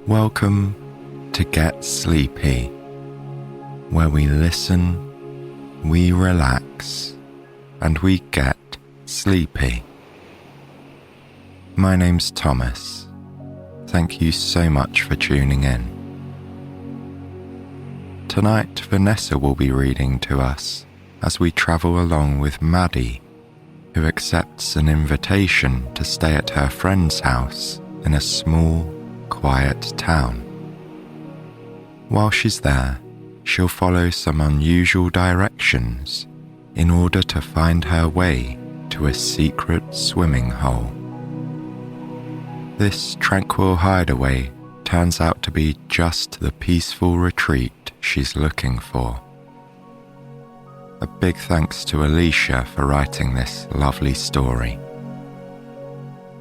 Welcome to Get Sleepy, where we listen, we relax, and we get sleepy. My name's Thomas. Thank you so much for tuning in. Tonight, Vanessa will be reading to us as we travel along with Maddie, who accepts an invitation to stay at her friend's house in a small, quiet town. While she's there, she'll follow some unusual directions in order to find her way to a secret swimming hole. This tranquil hideaway turns out to be just the peaceful retreat she's looking for. A big thanks to Alicia for writing this lovely story.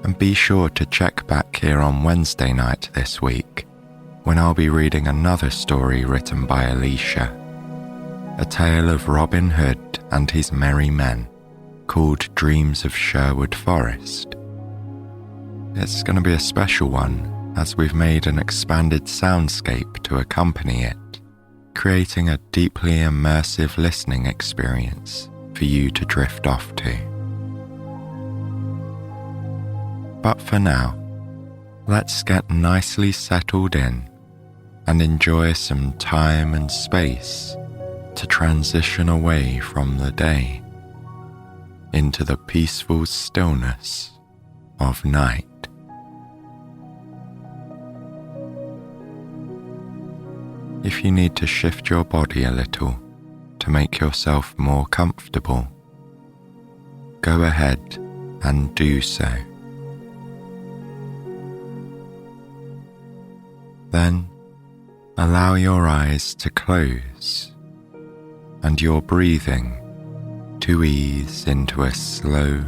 And be sure to check back here on Wednesday night this week, when I'll be reading another story written by Alicia, a tale of Robin Hood and his merry men, called Dreams of Sherwood Forest. It's going to be a special one, as we've made an expanded soundscape to accompany it, creating a deeply immersive listening experience for you to drift off to. But for now, let's get nicely settled in and enjoy some time and space to transition away from the day into the peaceful stillness of night. If you need to shift your body a little to make yourself more comfortable, go ahead and do so. Then, allow your eyes to close and your breathing to ease into a slow,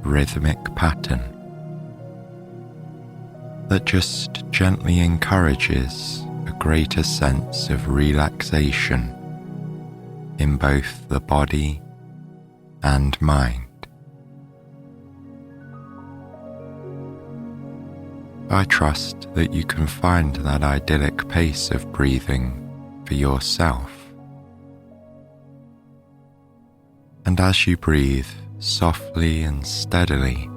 rhythmic pattern that just gently encourages a greater sense of relaxation in both the body and mind. I trust that you can find that idyllic pace of breathing for yourself. And as you breathe softly and steadily,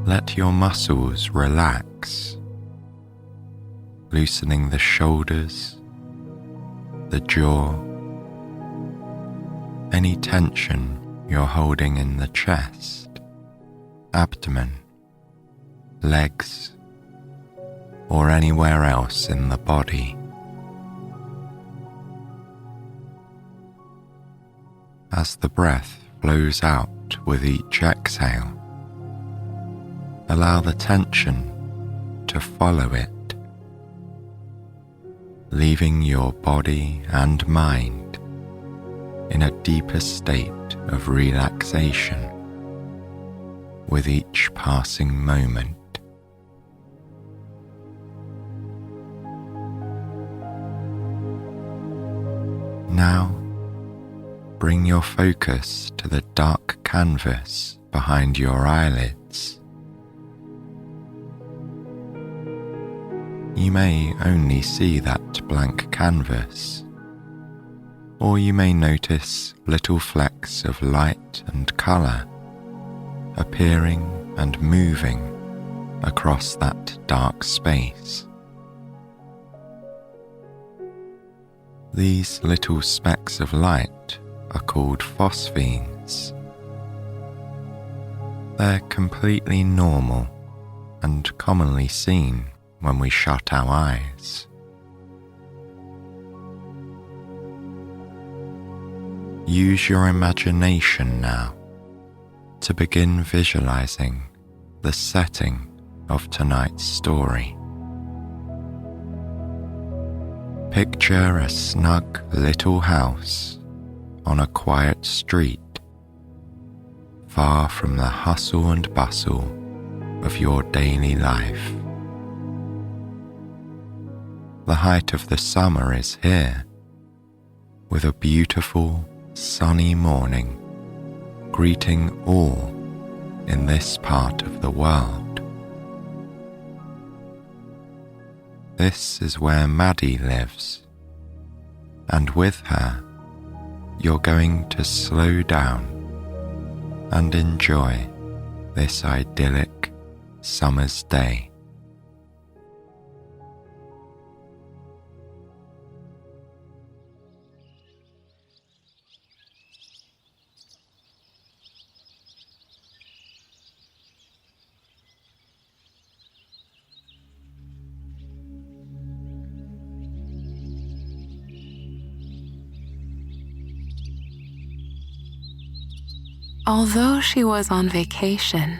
let your muscles relax, loosening the shoulders, the jaw, any tension you're holding in the chest, abdomen, legs, or anywhere else in the body. As the breath flows out with each exhale, allow the tension to follow it, leaving your body and mind in a deeper state of relaxation with each passing moment. Now, bring your focus to the dark canvas behind your eyelids. You may only see that blank canvas, or you may notice little flecks of light and colour appearing and moving across that dark space. These little specks of light are called phosphenes. They're completely normal and commonly seen when we shut our eyes. Use your imagination now to begin visualizing the setting of tonight's story. Picture a snug little house on a quiet street, far from the hustle and bustle of your daily life. The height of the summer is here, with a beautiful, sunny morning greeting all in this part of the world. This is where Maddie lives, and with her, you're going to slow down and enjoy this idyllic summer's day. Although she was on vacation,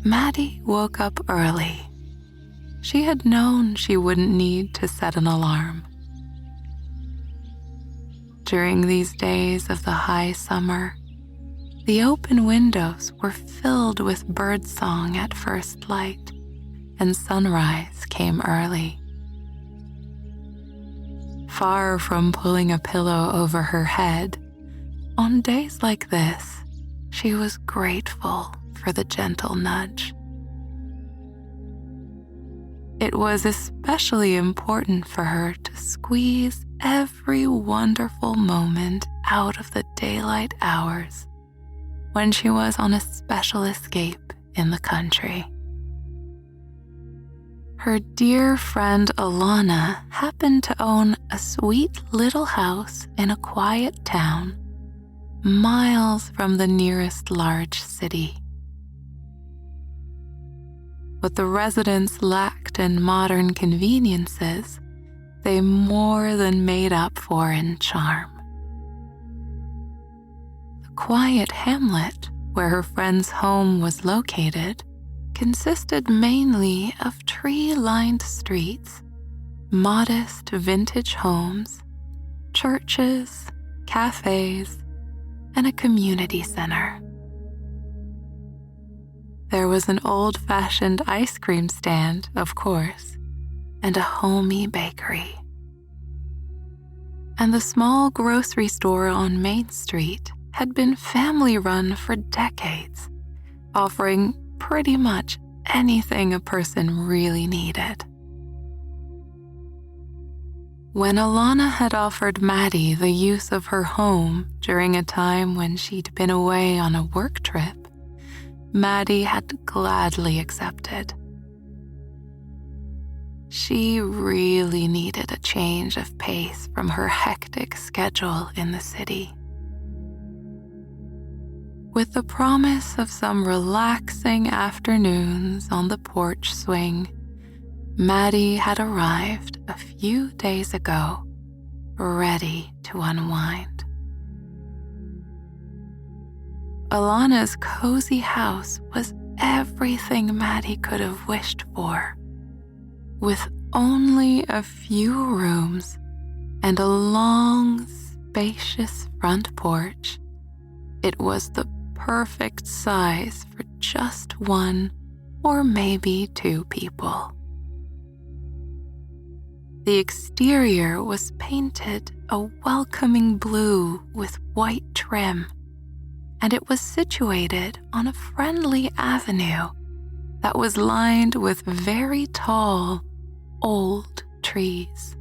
Maddie woke up early. She had known she wouldn't need to set an alarm. During these days of the high summer, the open windows were filled with birdsong at first light, and sunrise came early. Far from pulling a pillow over her head, on days like this, she was grateful for the gentle nudge. It was especially important for her to squeeze every wonderful moment out of the daylight hours when she was on a special escape in the country. Her dear friend Alana happened to own a sweet little house in a quiet town miles from the nearest large city. What the residents lacked in modern conveniences, they more than made up for in charm. The quiet hamlet where her friend's home was located consisted mainly of tree-lined streets, modest vintage homes, churches, cafes, and a community center. There was an old-fashioned ice cream stand, of course, and a homey bakery. And the small grocery store on Main Street had been family-run for decades, offering pretty much anything a person really needed. When Alana had offered Maddie the use of her home during a time when she'd been away on a work trip, Maddie had gladly accepted. She really needed a change of pace from her hectic schedule in the city. With the promise of some relaxing afternoons on the porch swing, Maddie had arrived a few days ago, ready to unwind. Alana's cozy house was everything Maddie could have wished for. With only a few rooms and a long, spacious front porch, it was the perfect size for just one or maybe two people. The exterior was painted a welcoming blue with white trim, and it was situated on a friendly avenue that was lined with very tall, old trees.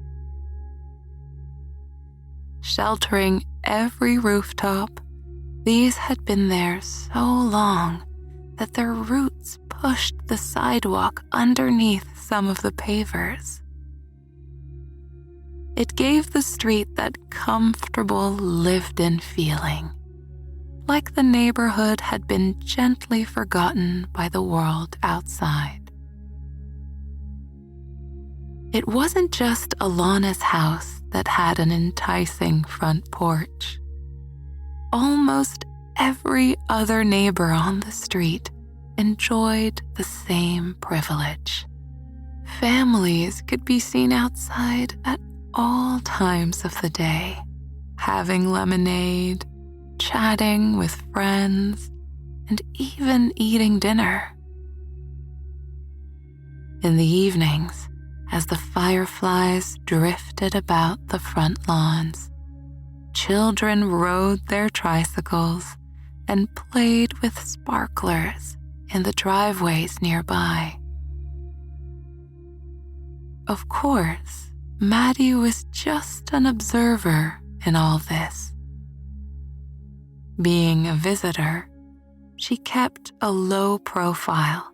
Sheltering every rooftop, these had been there so long that their roots pushed the sidewalk underneath some of the pavers. It gave the street that comfortable, lived-in feeling, like the neighborhood had been gently forgotten by the world outside. It wasn't just Alana's house that had an enticing front porch. Almost every other neighbor on the street enjoyed the same privilege. Families could be seen outside at all times of the day, having lemonade, chatting with friends, and even eating dinner. In the evenings, as the fireflies drifted about the front lawns, children rode their tricycles and played with sparklers in the driveways nearby. of course, Maddie was just an observer in all this. Being a visitor, she kept a low profile,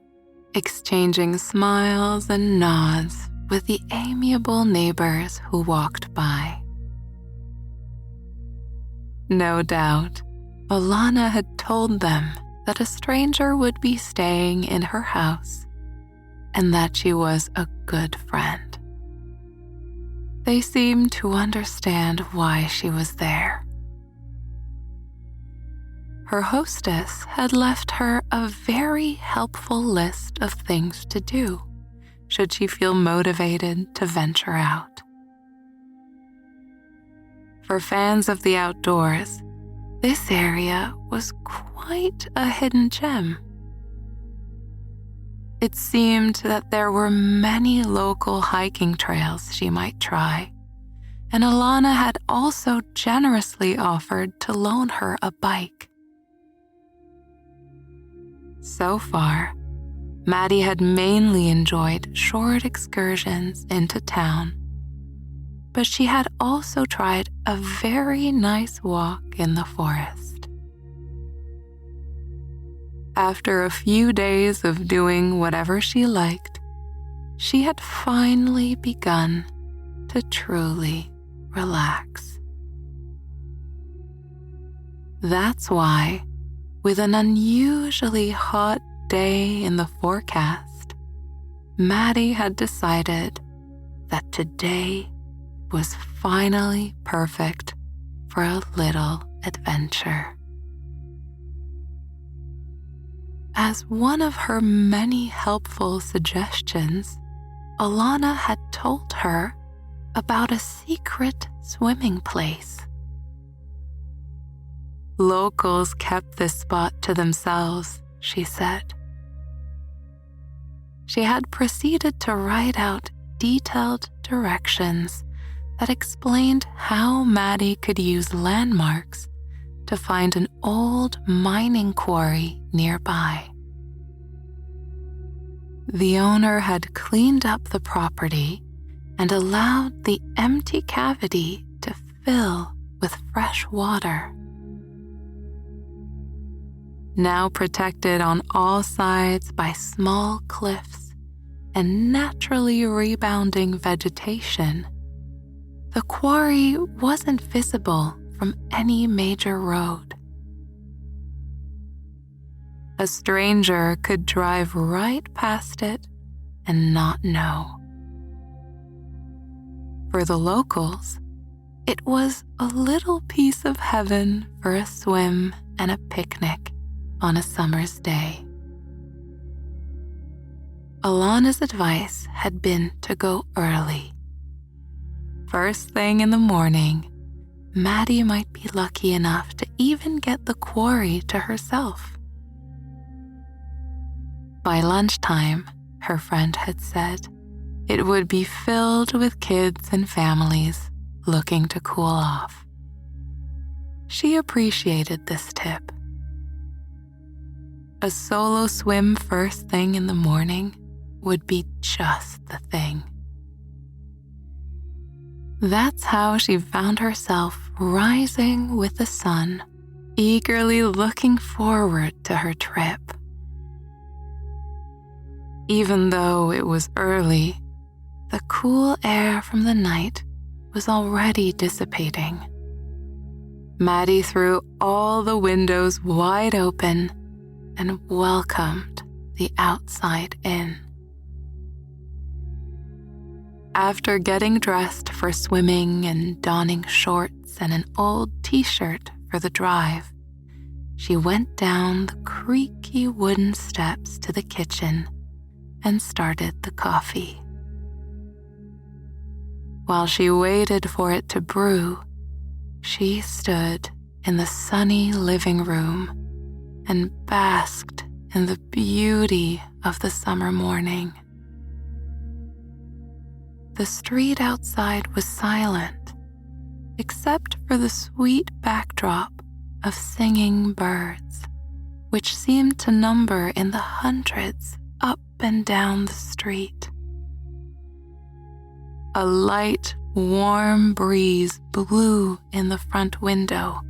exchanging smiles and nods with the amiable neighbors who walked by. No doubt, Alana had told them that a stranger would be staying in her house and that she was a good friend. They seemed to understand why she was there. Her hostess had left her a very helpful list of things to do should she feel motivated to venture out. For fans of the outdoors, this area was quite a hidden gem. It seemed that there were many local hiking trails she might try, and Alana had also generously offered to loan her a bike. So far, Maddie had mainly enjoyed short excursions into town, but she had also tried a very nice walk in the forest. After a few days of doing whatever she liked, she had finally begun to truly relax. That's why, with an unusually hot day in the forecast, Maddie had decided that today was finally perfect for a little adventure. As one of her many helpful suggestions, Alana had told her about a secret swimming place. Locals kept this spot to themselves, she said. She had proceeded to write out detailed directions that explained how Maddie could use landmarks to find an old mining quarry nearby. The owner had cleaned up the property and allowed the empty cavity to fill with fresh water. Now protected on all sides by small cliffs and naturally rebounding vegetation, the quarry wasn't visible from any major road. A stranger could drive right past it and not know. For the locals, it was a little piece of heaven for a swim and a picnic on a summer's day. Alana's advice had been to go early. First thing in the morning, Maddie might be lucky enough to even get the quarry to herself. By lunchtime, her friend had said, it would be filled with kids and families looking to cool off. She appreciated this tip. A solo swim first thing in the morning would be just the thing. That's how she found herself rising with the sun, eagerly looking forward to her trip. Even though it was early, the cool air from the night was already dissipating. Maddie threw all the windows wide open and welcomed the outside in. After getting dressed for swimming and donning shorts and an old t-shirt for the drive, she went down the creaky wooden steps to the kitchen and started the coffee. While she waited for it to brew, she stood in the sunny living room and basked in the beauty of the summer morning. The street outside was silent, except for the sweet backdrop of singing birds, which seemed to number in the hundreds up and down the street. A light, warm breeze blew in the front window,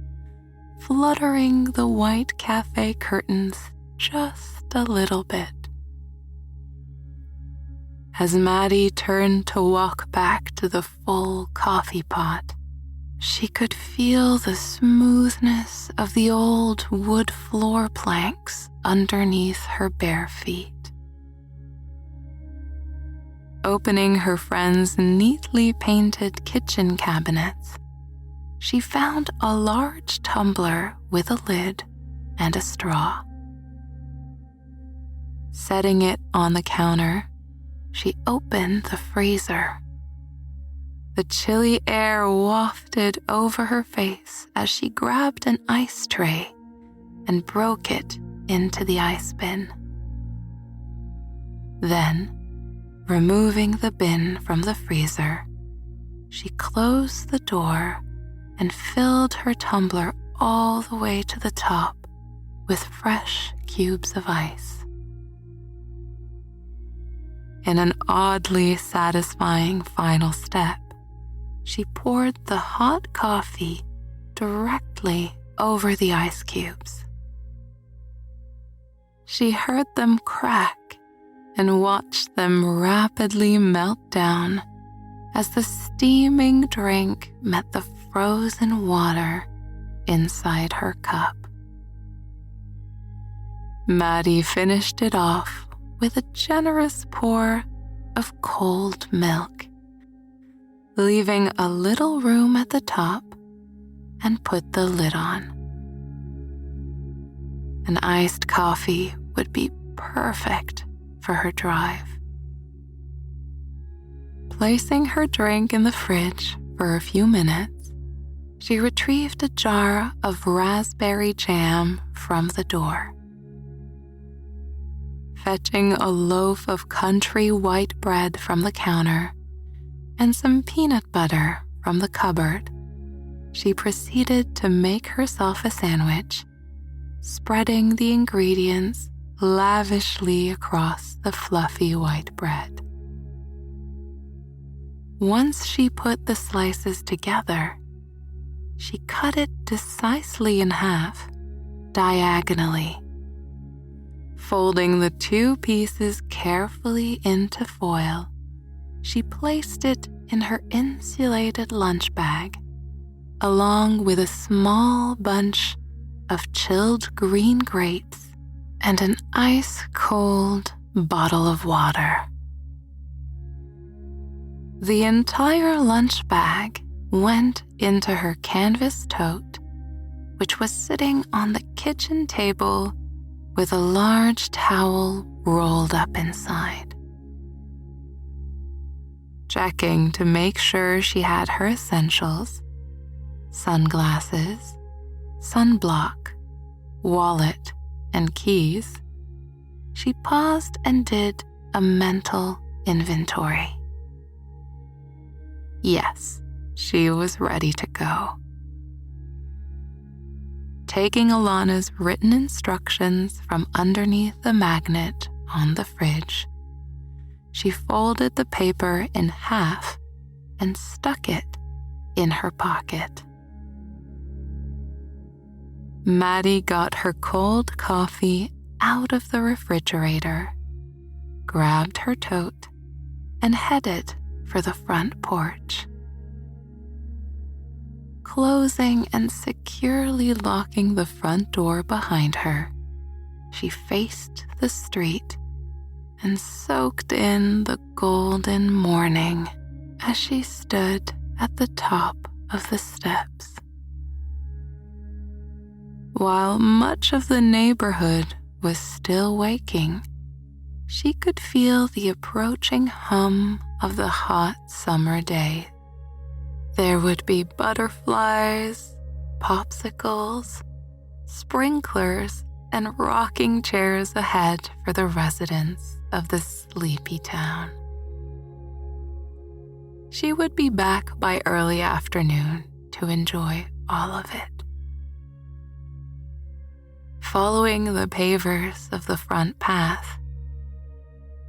fluttering the white cafe curtains just a little bit. As Maddie turned to walk back to the full coffee pot, she could feel the smoothness of the old wood floor planks underneath her bare feet. Opening her friend's neatly painted kitchen cabinets, she found a large tumbler with a lid and a straw. Setting it on the counter, she opened the freezer. The chilly air wafted over her face as she grabbed an ice tray and broke it into the ice bin. Then, removing the bin from the freezer, she closed the door and filled her tumbler all the way to the top with fresh cubes of ice. In an oddly satisfying final step, she poured the hot coffee directly over the ice cubes. She heard them crack and watched them rapidly melt down as the steaming drink met the frozen water inside her cup. Maddie finished it off with a generous pour of cold milk, leaving a little room at the top, and put the lid on. An iced coffee would be perfect for her drive. Placing her drink in the fridge for a few minutes, she retrieved a jar of raspberry jam from the door. Fetching a loaf of country white bread from the counter and some peanut butter from the cupboard, she proceeded to make herself a sandwich, spreading the ingredients lavishly across the fluffy white bread. Once she put the slices together, she cut it decisely in half, diagonally. Folding the two pieces carefully into foil, she placed it in her insulated lunch bag, along with a small bunch of chilled green grapes and an ice-cold bottle of water. The entire lunch bag went into her canvas tote, which was sitting on the kitchen table with a large towel rolled up inside. Checking to make sure she had her essentials, sunglasses, sunblock, wallet, and keys, she paused and did a mental inventory. Yes, she was ready to go. Taking Alana's written instructions from underneath the magnet on the fridge, she folded the paper in half and stuck it in her pocket. Maddie got her cold coffee out of the refrigerator, grabbed her tote, and headed for the front porch. Closing and securely locking the front door behind her, she faced the street and soaked in the golden morning as she stood at the top of the steps. While much of the neighborhood was still waking, she could feel the approaching hum of the hot summer day. There would be butterflies, popsicles, sprinklers, and rocking chairs ahead for the residents of the sleepy town. She would be back by early afternoon to enjoy all of it. Following the pavers of the front path,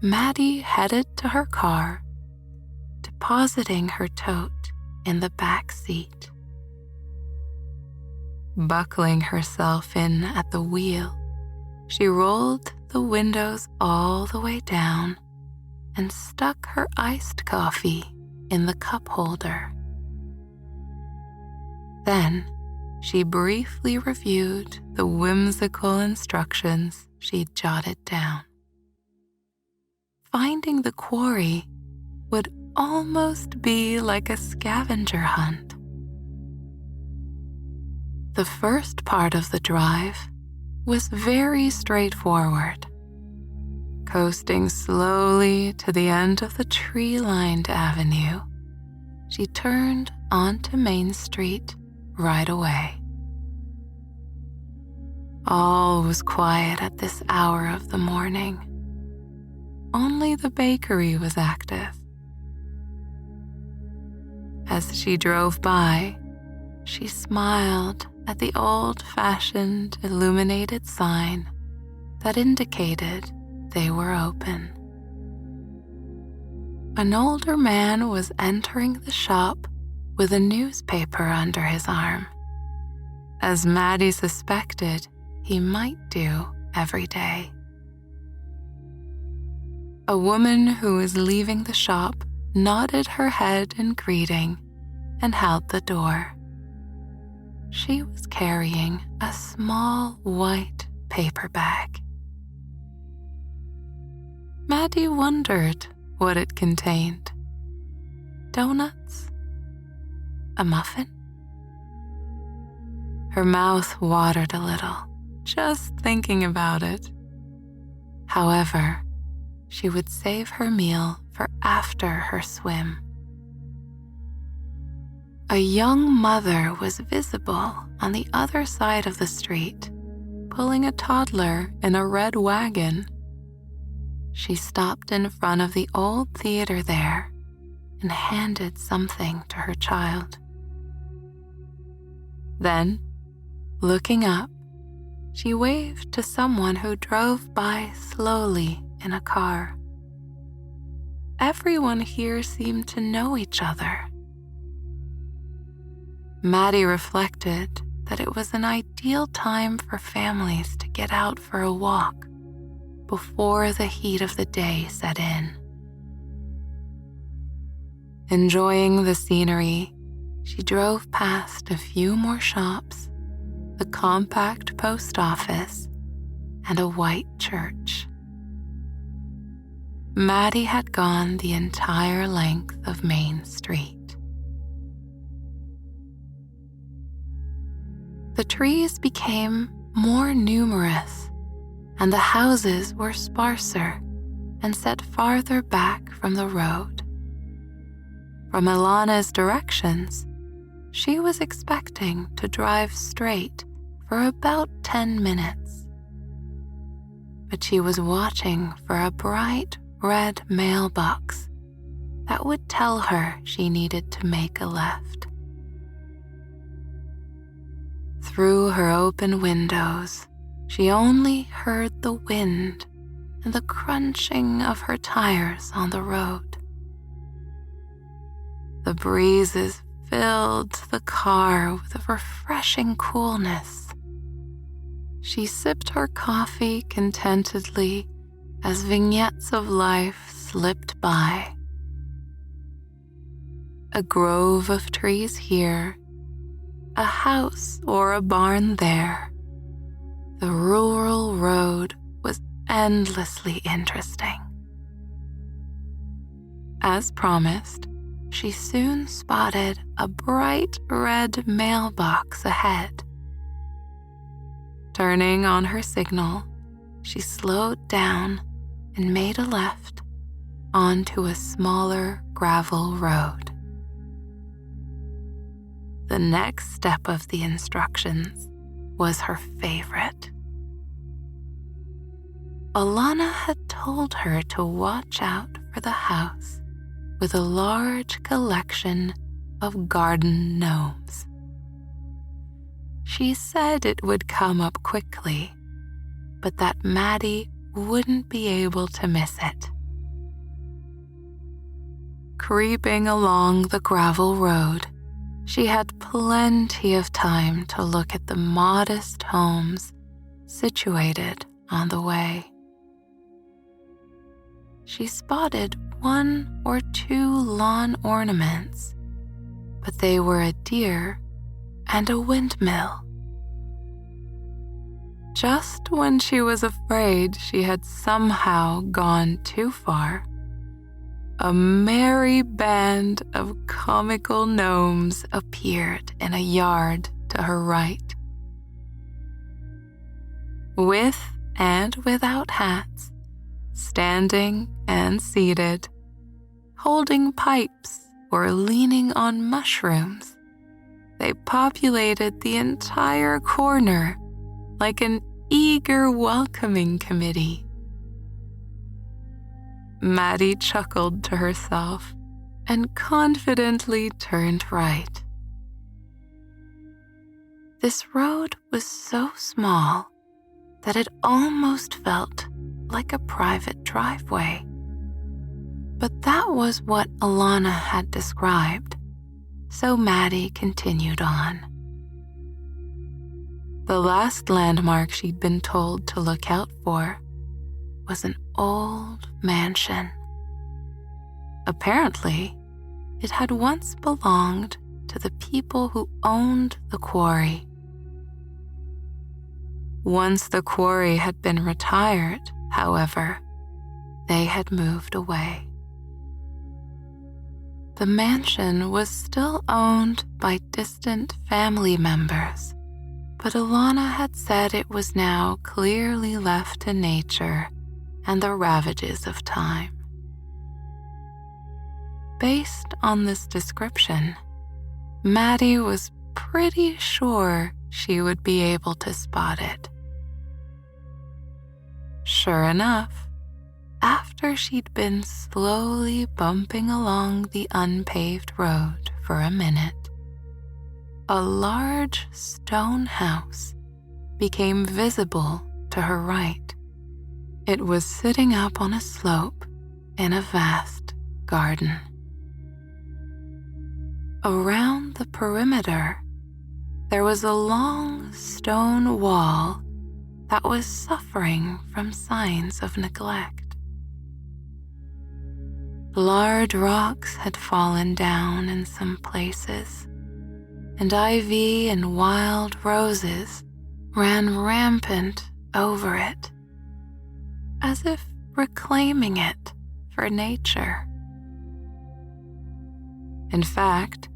Maddie headed to her car depositing her tote in the back seat. Buckling herself in at the wheel, she rolled the windows all the way down and stuck her iced coffee in the cup holder. Then she briefly reviewed the whimsical instructions she'd jotted down. Finding the quarry would almost be like a scavenger hunt. The first part of the drive was very straightforward. Coasting slowly to the end of the tree-lined avenue, she turned onto Main Street right away. All was quiet at this hour of the morning. Only the bakery was active. As she drove by, she smiled at the old-fashioned illuminated sign that indicated they were open. An older man was entering the shop with a newspaper under his arm, as Maddie suspected he might do every day. A woman who was leaving the shop nodded her head in greeting and held the door. She was carrying a small white paper bag. Maddie wondered what it contained. Donuts? A muffin? Her mouth watered a little, just thinking about it. However, she would save her meal for after her swim. A young mother was visible on the other side of the street, pulling a toddler in a red wagon. She stopped in front of the old theater there and handed something to her child. Then, looking up, she waved to someone who drove by slowly in a car. Everyone here seemed to know each other. Maddie reflected that it was an ideal time for families to get out for a walk before the heat of the day set in. Enjoying the scenery, she drove past a few more shops, the compact post office, and a white church. Maddie had gone the entire length of Main Street. The trees became more numerous, and the houses were sparser and set farther back from the road. From Ilana's directions, she was expecting to drive straight for about 10 minutes. But she was watching for a bright red mailbox that would tell her she needed to make a left. Through her open windows, she only heard the wind and the crunching of her tires on the road. The breezes filled the car with a refreshing coolness. She sipped her coffee contentedly as vignettes of life slipped by. A grove of trees here, a house or a barn there. The rural road was endlessly interesting. As promised, she soon spotted a bright red mailbox ahead. Turning on her signal, she slowed down and made a left onto a smaller gravel road. The next step of the instructions was her favorite. Ilana had told her to watch out for the house with a large collection of garden gnomes. She said it would come up quickly, but that Maddie wouldn't be able to miss it. creeping along the gravel road, she had plenty of time to look at the modest homes situated on the way. She spotted 1 or 2 lawn ornaments, but they were a deer and a windmill. Just when she was afraid she had somehow gone too far, a merry band of comical gnomes appeared in a yard to her right. With and without hats, standing and seated, holding pipes or leaning on mushrooms, they populated the entire corner like an eager welcoming committee. Maddie chuckled to herself and confidently turned right. This road was so small that it almost felt like a private driveway. But that was what Alana had described, so Maddie continued on. The last landmark she'd been told to look out for was an old mansion. Apparently, it had once belonged to the people who owned the quarry. Once the quarry had been retired, however, they had moved away. The mansion was still owned by distant family members, but Alana had said it was now clearly left to nature and the ravages of time. Based on this description, Maddie was pretty sure she would be able to spot it. Sure enough, after she'd been slowly bumping along the unpaved road for a minute, a large stone house became visible to her right. It was sitting up on a slope in a vast garden. Around the perimeter, there was a long stone wall that was suffering from signs of neglect. Large rocks had fallen down in some places, and ivy and wild roses ran rampant over it, as if reclaiming it for nature. In fact,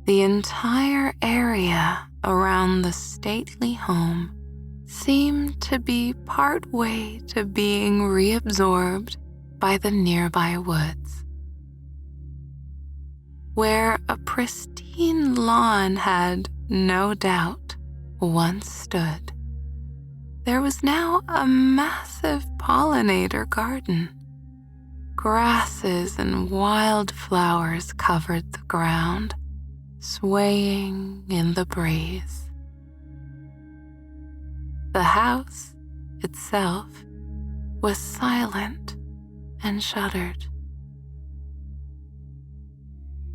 the entire area around the stately home seemed to be part way to being reabsorbed by the nearby woods. Where a pristine lawn had, no doubt, once stood, there was now a massive pollinator garden. Grasses and wildflowers covered the ground, swaying in the breeze. The house itself was silent and shuttered.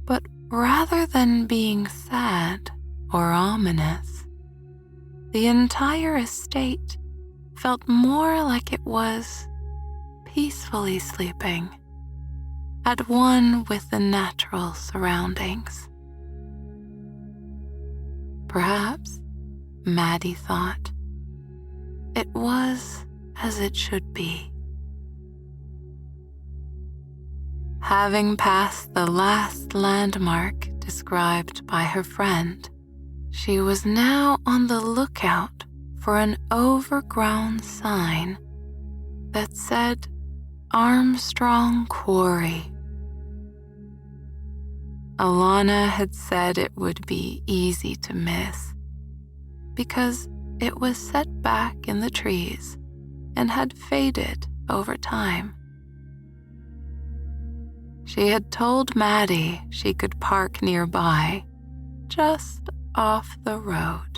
But rather than being sad or ominous, the entire estate felt more like it was peacefully sleeping, at one with the natural surroundings. Perhaps, Maddie thought, it was as it should be. Having passed the last landmark described by her friend, she was now on the lookout for an overgrown sign that said Armstrong Quarry. Alana had said it would be easy to miss because it was set back in the trees and had faded over time. She had told Maddie she could park nearby, just off the road.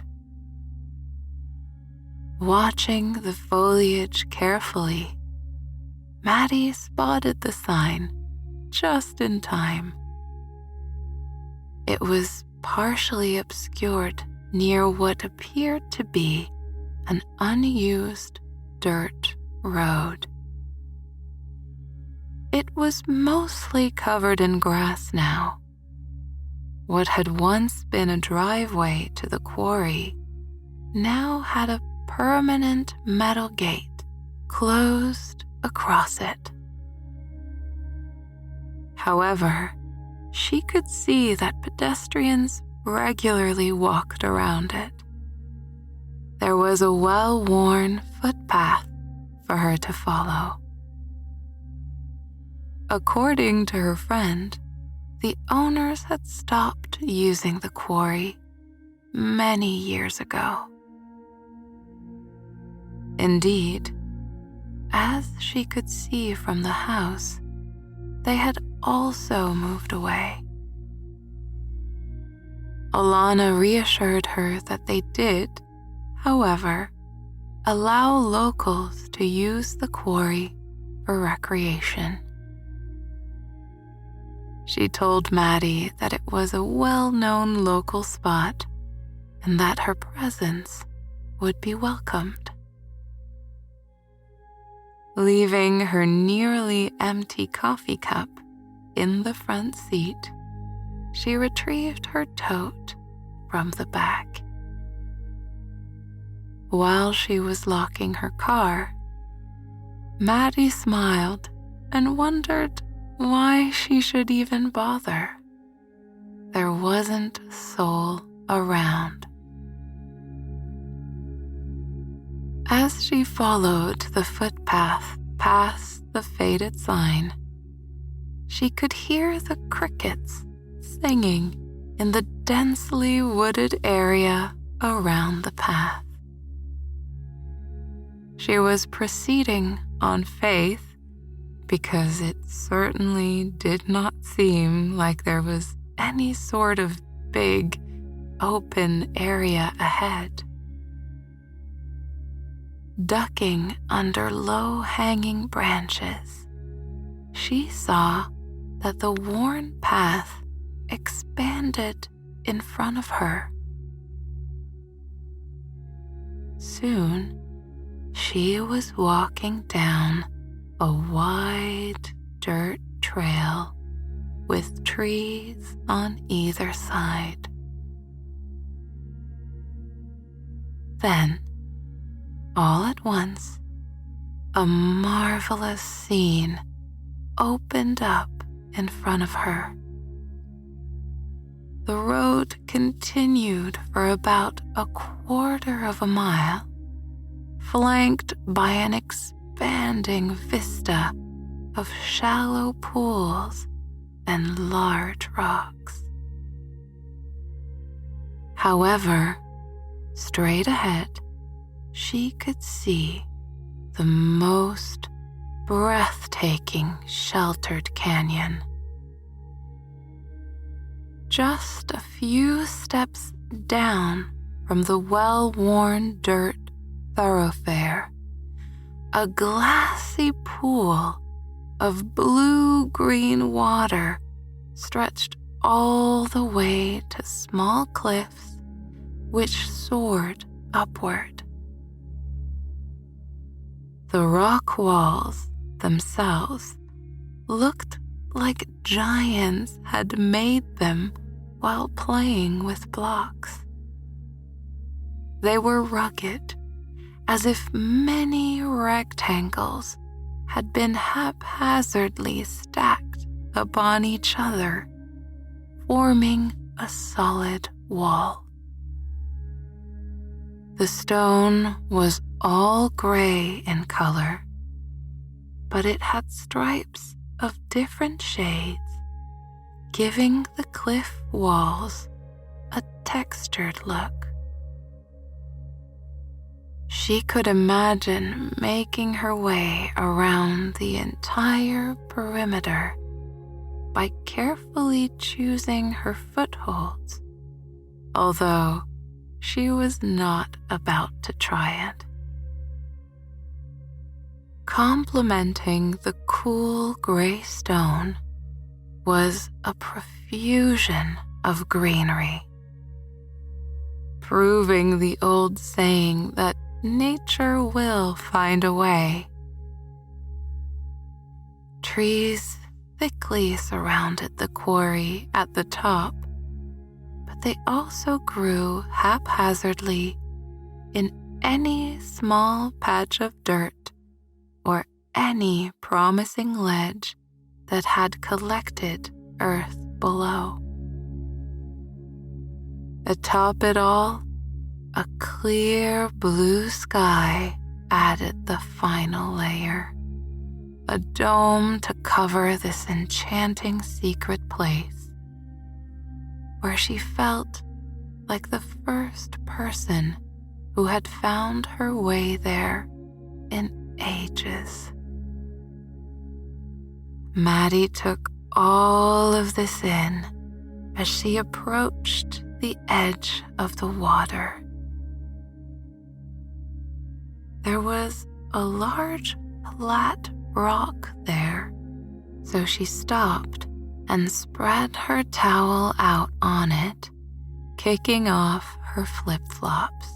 Watching the foliage carefully, Maddie spotted the sign just in time. It was partially obscured near what appeared to be an unused dirt road. It was mostly covered in grass now. What had once been a driveway to the quarry now had a permanent metal gate closed across it. However, she could see that pedestrians regularly walked around it. There was a well-worn footpath for her to follow. According to her friend, the owners had stopped using the quarry many years ago. Indeed, as she could see from the house, they had also moved away. Alana reassured her that they did, however, allow locals to use the quarry for recreation. She told Maddie that it was a well-known local spot and that her presence would be welcomed. Leaving her nearly empty coffee cup in the front seat, she retrieved her tote from the back. While she was locking her car, Maddie smiled and wondered why she should even bother. There wasn't a soul around. As she followed the footpath past the faded sign, she could hear the crickets singing in the densely wooded area around the path. She was proceeding on faith because it certainly did not seem like there was any sort of big, open area ahead. Ducking under low-hanging branches, she saw that the worn path expanded in front of her. Soon, she was walking down a wide dirt trail with trees on either side. Then, all at once, a marvelous scene opened up in front of her. The road continued for about a quarter of a mile, flanked by an expanding vista of shallow pools and large rocks. However, straight ahead, she could see the most breathtaking sheltered canyon. Just a few steps down from the well-worn dirt thoroughfare, a glassy pool of blue-green water stretched all the way to small cliffs which soared upward. The rock walls themselves looked like giants had made them while playing with blocks. They were rugged, as if many rectangles had been haphazardly stacked upon each other, forming a solid wall. The stone was all gray in color, but it had stripes of different shades, giving the cliff walls a textured look. She could imagine making her way around the entire perimeter by carefully choosing her footholds, although she was not about to try it. Complementing the cool gray stone was a profusion of greenery, proving the old saying that nature will find a way. Trees thickly surrounded the quarry at the top, but they also grew haphazardly in any small patch of dirt or any promising ledge that had collected earth below. Atop it all, a clear blue sky added the final layer, a dome to cover this enchanting secret place, where she felt like the first person who had found her way there in ages. Maddie took all of this in as she approached the edge of the water. There was a large flat rock there, so she stopped and spread her towel out on it, kicking off her flip-flops.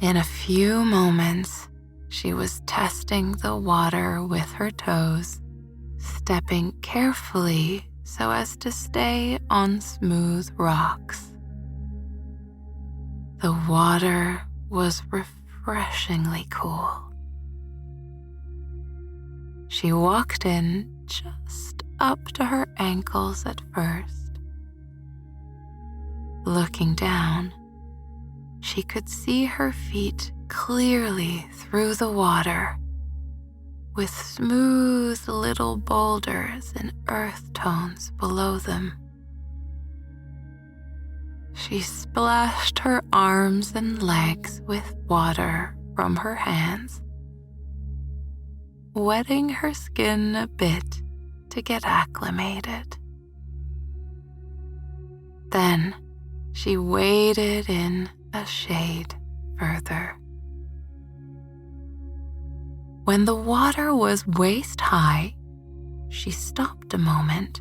In a few moments, she was testing the water with her toes, stepping carefully so as to stay on smooth rocks. The water was refreshingly cool. She walked in just up to her ankles at first. Looking down, she could see her feet clearly through the water, with smooth little boulders and earth tones below them. She splashed her arms and legs with water from her hands, wetting her skin a bit to get acclimated. Then she waded in a shade further. When the water was waist high, she stopped a moment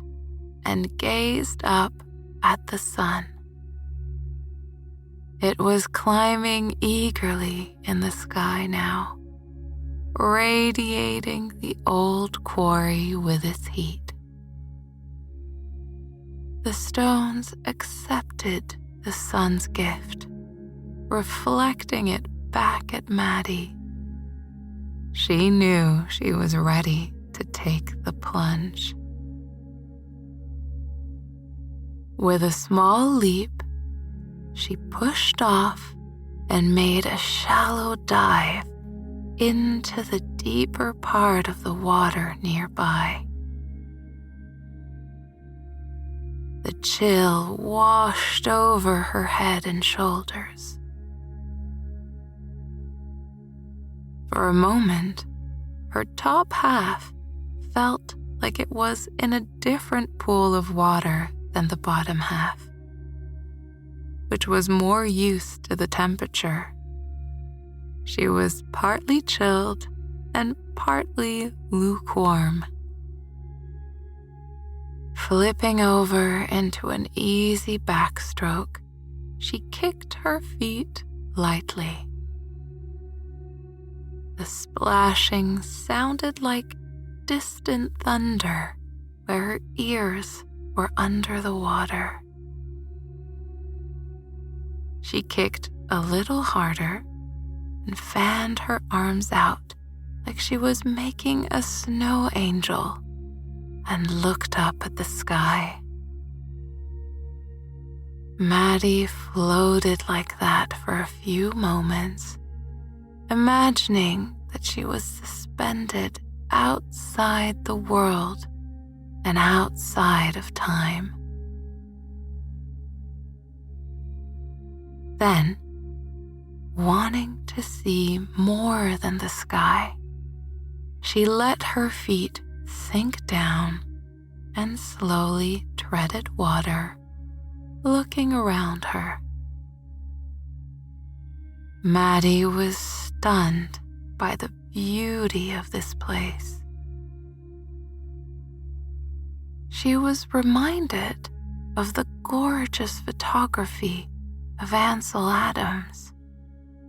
and gazed up at the sun. It was climbing eagerly in the sky now, radiating the old quarry with its heat. The stones accepted the sun's gift, reflecting it back at Maddie. She knew she was ready to take the plunge. With a small leap, she pushed off and made a shallow dive into the deeper part of the water nearby. The chill washed over her head and shoulders. For a moment, her top half felt like it was in a different pool of water than the bottom half, which was more used to the temperature. She was partly chilled and partly lukewarm. Flipping over into an easy backstroke, she kicked her feet lightly. The splashing sounded like distant thunder where her ears were under the water. She kicked a little harder and fanned her arms out like she was making a snow angel and looked up at the sky. Maddie floated like that for a few moments, imagining that she was suspended outside the world and outside of time. Then, wanting to see more than the sky, she let her feet sink down and slowly treaded water, looking around her. Maddie was stunned by the beauty of this place. she was reminded of the gorgeous photography of Ansel Adams,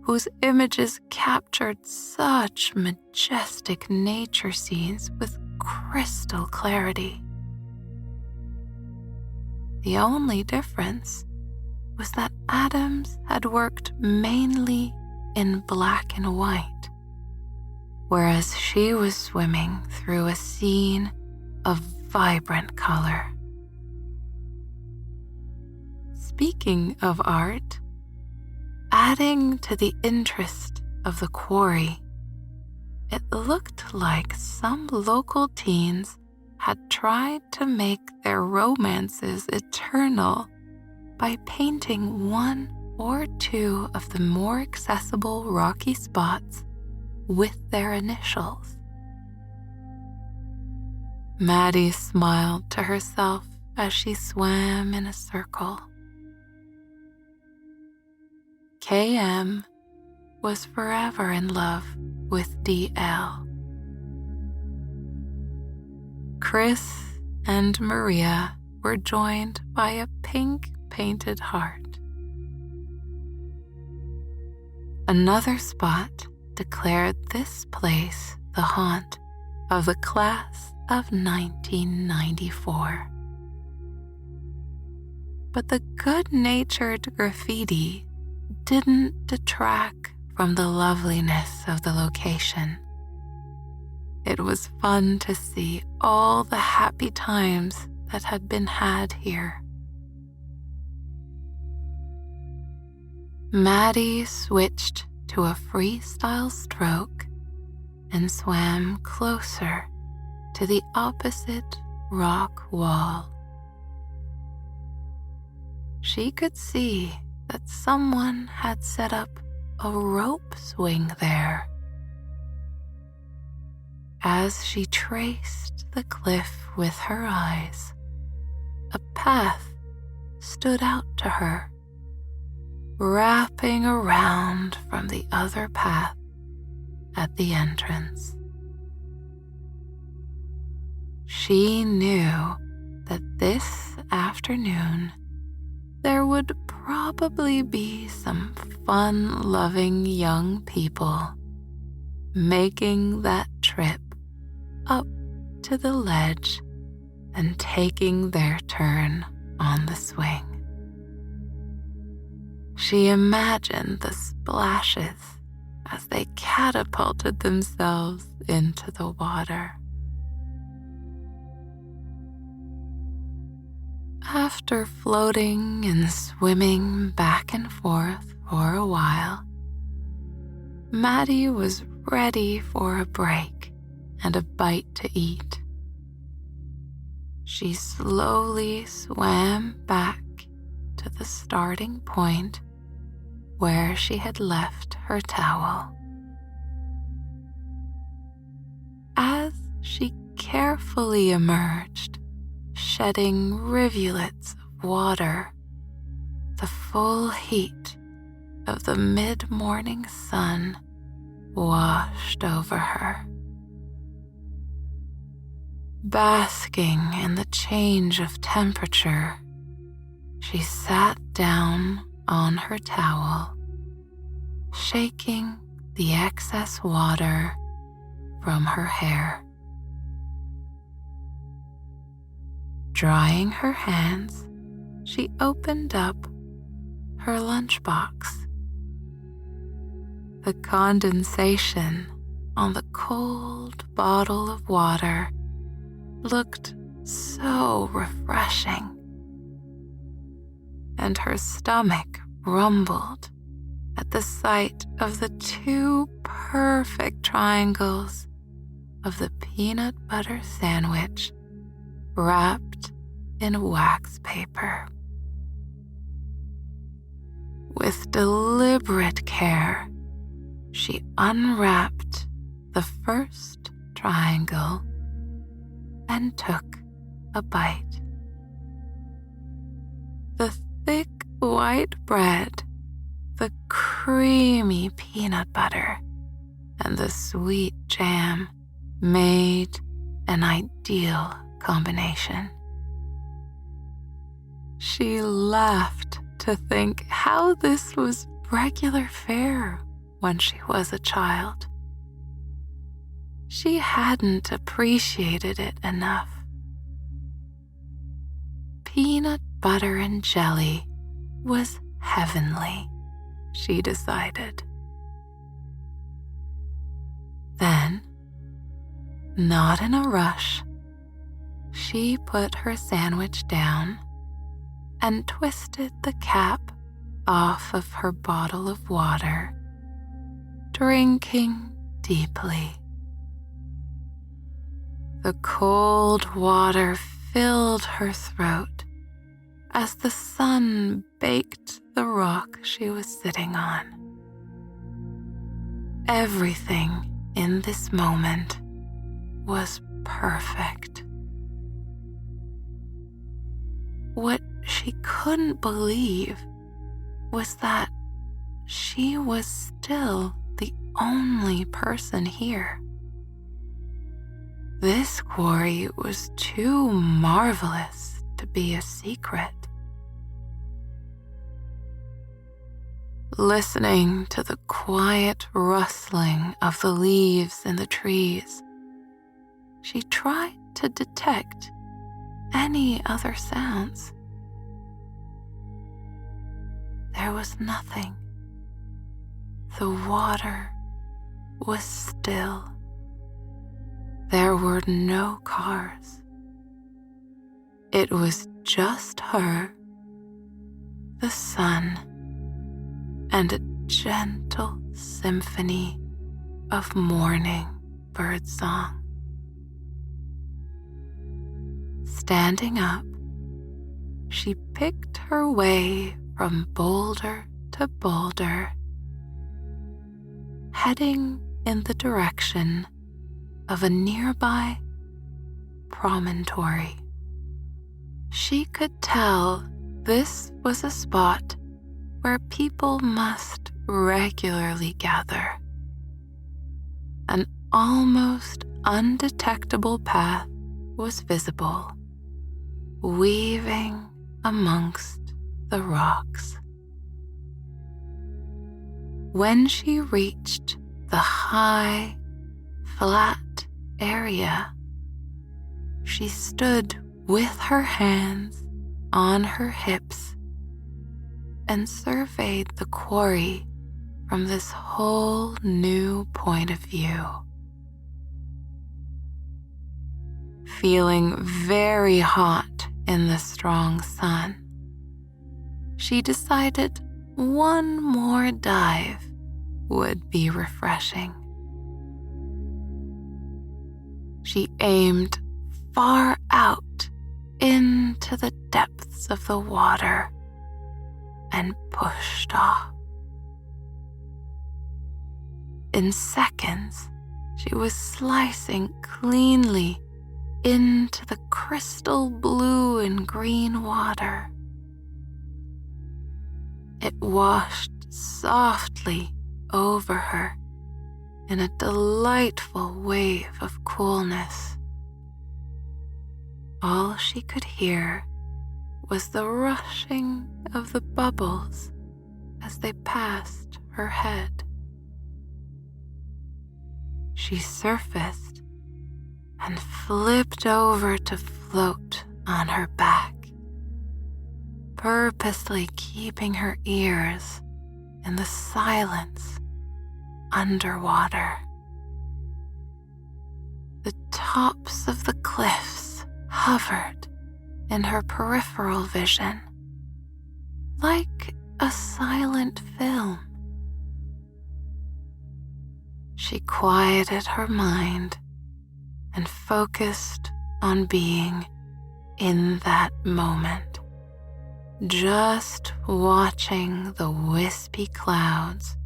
whose images captured such majestic nature scenes with crystal clarity. The only difference was that Adams had worked mainly in black and white, whereas she was swimming through a scene of vibrant color. Speaking of art, adding to the interest of the quarry, it looked like some local teens had tried to make their romances eternal by painting one or two of the more accessible rocky spots with their initials. Maddie smiled to herself as she swam in a circle. KM was forever in love with DL. Chris and Maria were joined by a pink-painted heart. Another spot declared this place the haunt of the class of 1994. But the good-natured graffiti didn't detract from the loveliness of the location. It was fun to see all the happy times that had been had here. Maddie switched to a freestyle stroke and swam closer to the opposite rock wall. She could see that someone had set up a rope swing there. As she traced the cliff with her eyes, a path stood out to her, wrapping around from the other path at the entrance. She knew that this afternoon there would probably be some fun-loving young people making that trip up to the ledge and taking their turn on the swing. She imagined the splashes as they catapulted themselves into the water. After floating and swimming back and forth for a while, Maddie was ready for a break and a bite to eat. She slowly swam back to the starting point where she had left her towel. As she carefully emerged, shedding rivulets of water, the full heat of the mid-morning sun washed over her. Basking in the change of temperature, she sat down on her towel, shaking the excess water from her hair. Drying her hands, she opened up her lunchbox. The condensation on the cold bottle of water looked so refreshing, and her stomach rumbled at the sight of the two perfect triangles of the peanut butter sandwich wrapped in wax paper. With deliberate care, she unwrapped the first triangle and took a bite. The thick white bread, the creamy peanut butter, and the sweet jam made an ideal combination. She laughed to think how this was regular fare when she was a child. She hadn't appreciated it enough. Peanut butter and jelly was heavenly, she decided. Then, not in a rush, she put her sandwich down and twisted the cap off of her bottle of water, drinking deeply. The cold water filled her throat as the sun baked the rock she was sitting on. Everything in this moment was perfect. What she couldn't believe was that she was still the only person here. This quarry was too marvelous to be a secret. Listening to the quiet rustling of the leaves in the trees, she tried to detect any other sounds. There was nothing. The water was still. There were no cars. It was just her, the sun, and a gentle symphony of morning birdsong. Standing up, she picked her way from boulder to boulder, heading in the direction of a nearby promontory. She could tell this was a spot where people must regularly gather. An almost undetectable path was visible, weaving amongst the rocks. When she reached the high, flat area, she stood with her hands on her hips and surveyed the quarry from this whole new point of view. Feeling very hot in the strong sun, she decided one more dive would be refreshing. She aimed far out into the depths of the water and pushed off. In seconds, she was slicing cleanly into the crystal blue and green water. It washed softly over her in a delightful wave of coolness. All she could hear was the rushing of the bubbles as they passed her head. She surfaced and flipped over to float on her back, purposely keeping her ears in the silence underwater. The tops of the cliffs hovered in her peripheral vision, like a silent film. She quieted her mind and focused on being in that moment, just watching the wispy clouds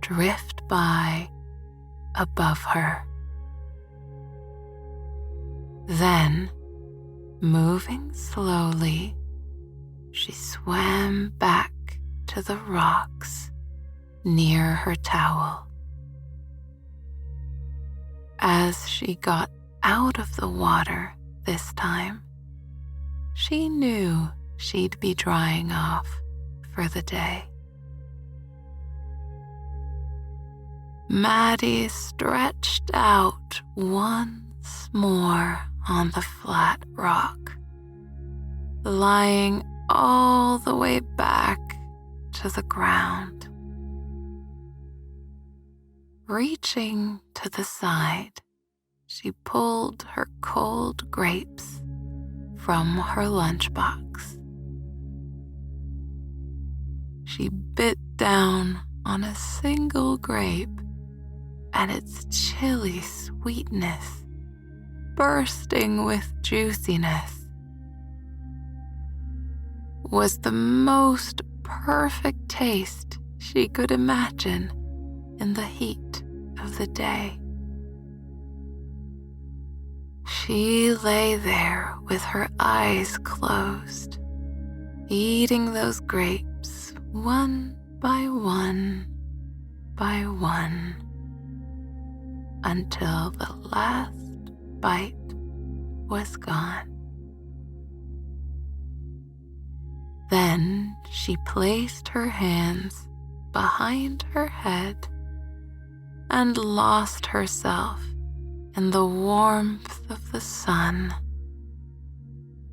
drift by above her. Then, moving slowly, she swam back to the rocks near her towel. As she got out of the water this time, she knew she'd be drying off for the day. Maddie stretched out once more on the flat rock, lying all the way back to the ground. Reaching to the side, she pulled her cold grapes from her lunchbox. She bit down on a single grape, and its chilly sweetness, bursting with juiciness, was the most perfect taste she could imagine in the heat of the day. She lay there with her eyes closed, eating those grapes one by one by one, until the last bite was gone. Then she placed her hands behind her head and lost herself in the warmth of the sun,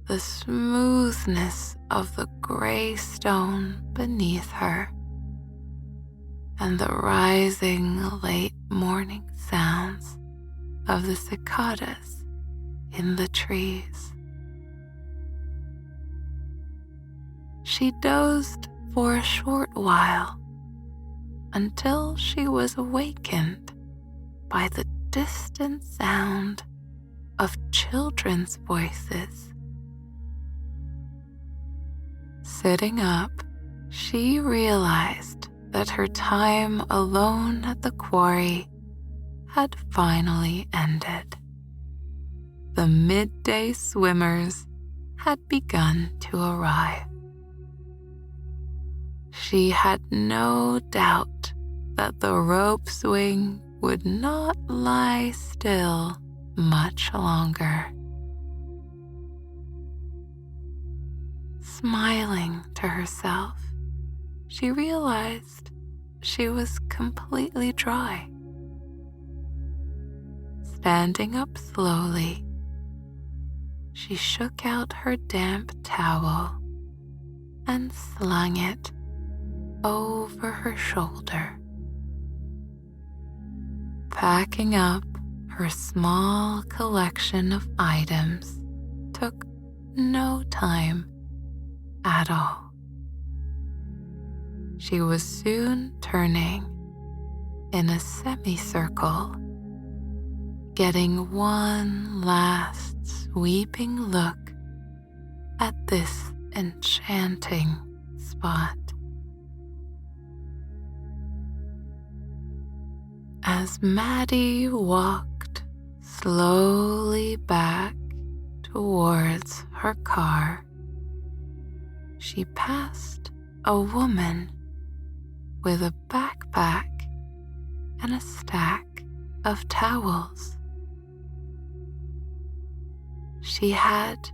the smoothness of the gray stone beneath her, and the rising late morning sounds of the cicadas in the trees. She dozed for a short while until she was awakened by the distant sound of children's voices. Sitting up, she realized that her time alone at the quarry had finally ended. The midday swimmers had begun to arrive. She had no doubt that the rope swing would not lie still much longer. Smiling to herself, she realized she was completely dry. Standing up slowly, she shook out her damp towel and slung it over her shoulder. Packing up her small collection of items took no time at all. She was soon turning in a semicircle, getting one last sweeping look at this enchanting spot. As Maddie walked slowly back towards her car, she passed a woman with a backpack and a stack of towels. She had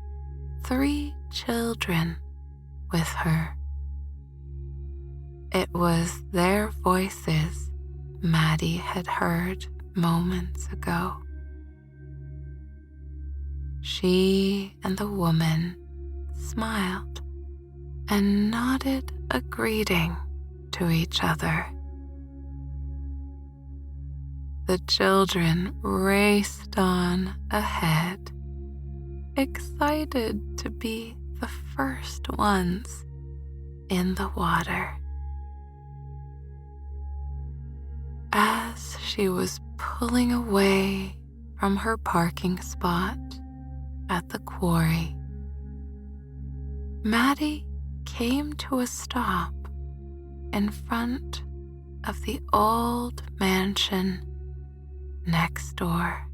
3 children with her. It was their voices Maddie had heard moments ago. She and the woman smiled and nodded a greeting to each other. The children raced on ahead, excited to be the first ones in the water. As she was pulling away from her parking spot at the quarry, Maddie came to a stop in front of the old mansion next door.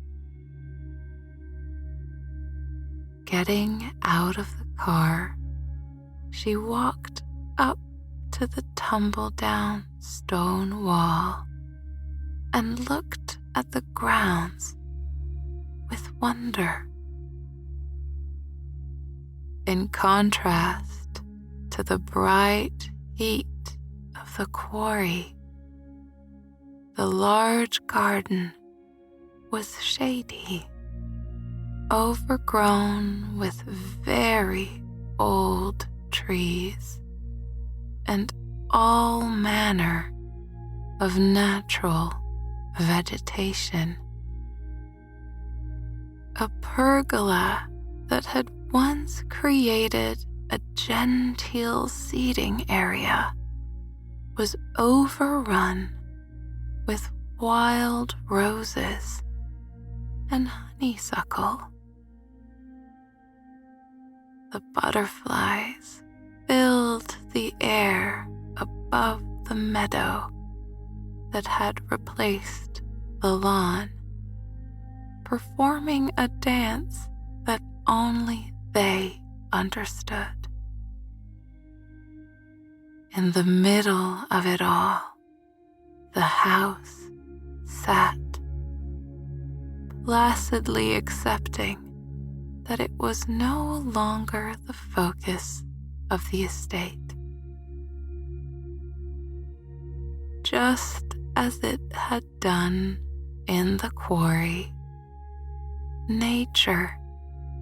Getting out of the car, she walked up to the tumble-down stone wall and looked at the grounds with wonder. In contrast to the bright heat of the quarry, the large garden was shady, overgrown with very old trees and all manner of natural vegetation. A pergola that had once created a genteel seating area was overrun with wild roses and honeysuckle. The butterflies filled the air above the meadow that had replaced the lawn, performing a dance that only they understood. In the middle of it all, the house sat, placidly accepting that it was no longer the focus of the estate. Just as it had done in the quarry, nature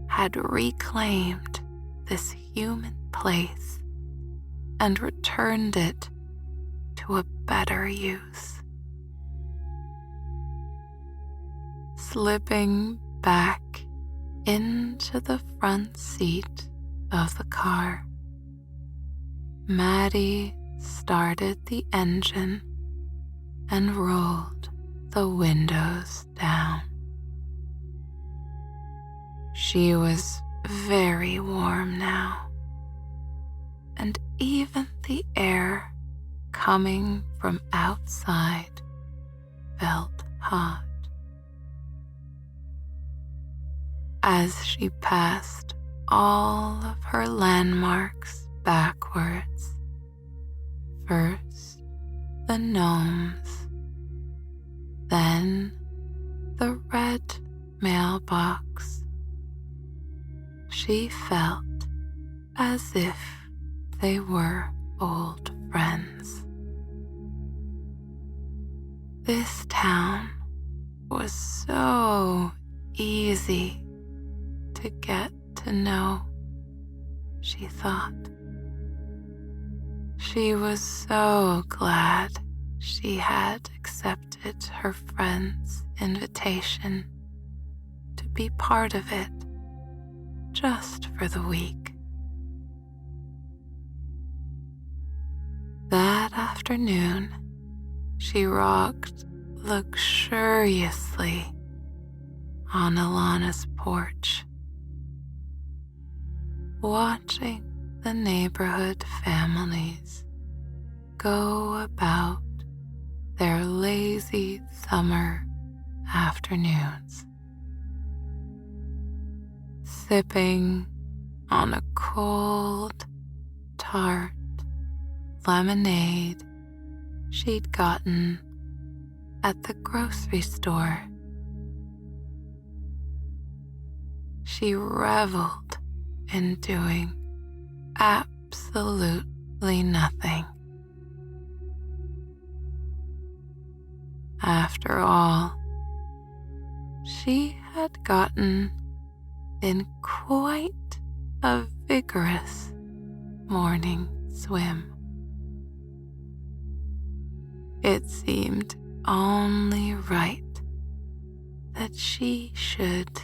had reclaimed this human place and returned it to a better use. Slipping back into the front seat of the car, Maddie started the engine and rolled the windows down. She was very warm now, and even the air coming from outside felt hot. As she passed all of her landmarks backwards, first the gnomes, then the red mailbox, she felt as if they were old friends. This town was so easy to get to know, she thought. She was so glad she had accepted her friend's invitation to be part of it just for the week. That afternoon, she rocked luxuriously on Alana's porch, watching the neighborhood families go about their lazy summer afternoons, sipping on a cold, tart lemonade she'd gotten at the grocery store. She reveled in doing absolutely nothing. After all, she had gotten in quite a vigorous morning swim. It seemed only right that she should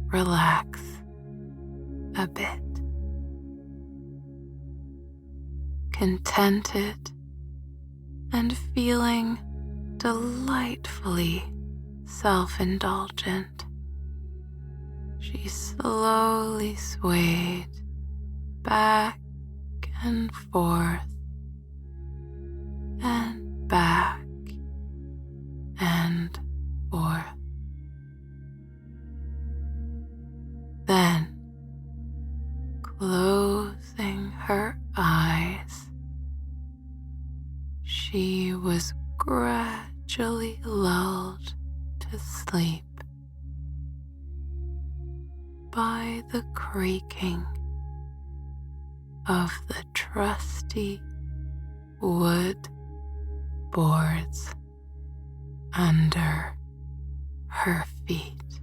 relax a bit. Contented and feeling delightfully self-indulgent, she slowly swayed back and forth and back and forth. Then, closing her eyes, she was gradually lulled to sleep by the creaking of the trusty wood boards under her feet.